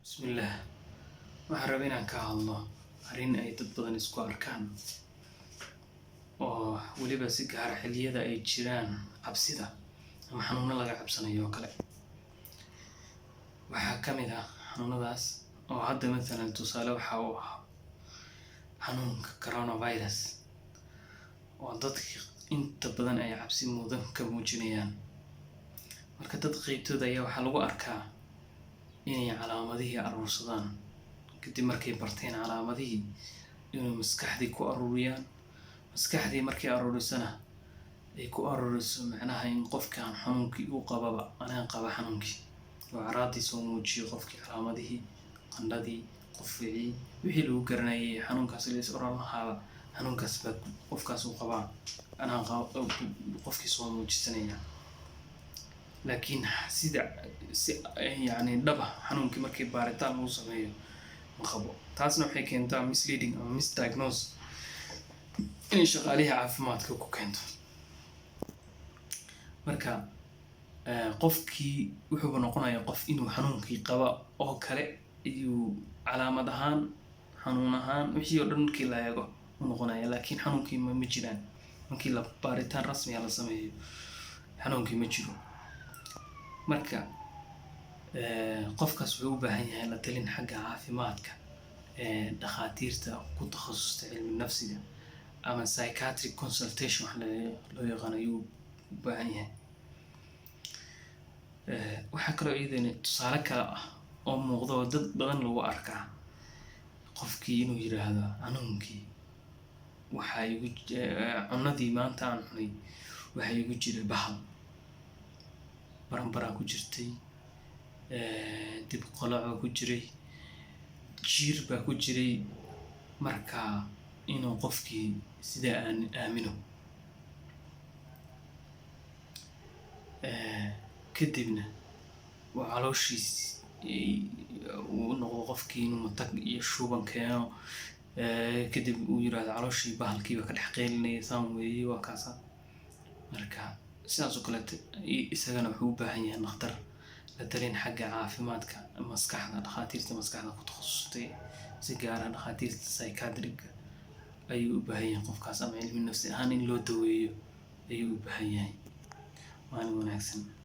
Bismillah. Waxaan rabaa inaan ka hadlo arrin ay dad badan isku arkaan oo weliba si gaar ah xilliyada ay jiraan cabsida ama xanuuno laga cabsanayo oo kale. Waxaa ka mid ah xanuunadaas oo hadda matalan tusaale waxa uu ah xanuunka coronavirus oo dadka inta badan ay cabsi mudan ka muujinayaan. Marka dad qaybtooda ayaa waxaa lagu arkaa inay calaamadihii aruursadaan kadib markay barteen calaamadihii inay maskaxdii ku aruuriyaan. maskaxdii markay aruurisana ay ku aruuriso macnaha in qofkaan xanuunkii uu qababa anaa qaba xanuunkii oo caraadiisa uu muujiyo qofkii calaamadihii qandhadii qufficii wixii lagu garanayay xanuunkaas la is oran lahaaba xanuunkaas baa qofkaas uu qabaa anaa qofkii soo muujisanaya. laakiin yani dhaba xanuunkii markii baaritaan lagu sameeyo ma qabo. Taasna waxay keentaa misleading ama misdiagnose inay shaqaalihii caafimaadka ku keento. Marka qofkii wuxuu noqonayaa qof inuu xanuunkii qaba oo kale iyuu calaamad ahaan xanuun ahaan wixii oo dhan markii la eego u noqonaya, laakiin xanuunkii ma jiraan. Markii la baaritaan rasmi ah la sameeyo xanuunkii ma jiro. marka qofkaas wuxuu u baahan yahay la talin xagga caafimaadka dhakhaatiirta ku takhasustay cilmi nafsiga ama psychiatric consultation wax loo yaqaan ayuu u baahan yahay. waxaa kaloo iyadana tusaale kale ah oo muuqda oo dad badan lagu arkaa qofkii inuu yiraahdo xanuunkii waxaa igu cunadii maanta aan cunay waxaa igu jiray bahal baranbaraa ku jirtay, dib qoloc ku jiray, jiir baa ku jiray. marka inuu qofkii sidaa aan aamino kadibna waa calooshiis uu noqdo qofkii inuu matag iyo shuban keeno kadib uu yiraahdo calooshii bahalkiiba ka dhex qeylinaya saan weeye waa kaasa. marka sidaas oo kale isagana wuxuu u baahan yahay dhakhtar la talin xagga caafimaadka maskaxda. dhakhaatiirta maskaxda ku takhasustay si gaar ah dhakhaatiirta psychiatric ayuu u baahan yahay qofkaas ama cilmi nafsi ahaan in loo daweeyo ayuu u baahan yahay. maalin wanaagsan.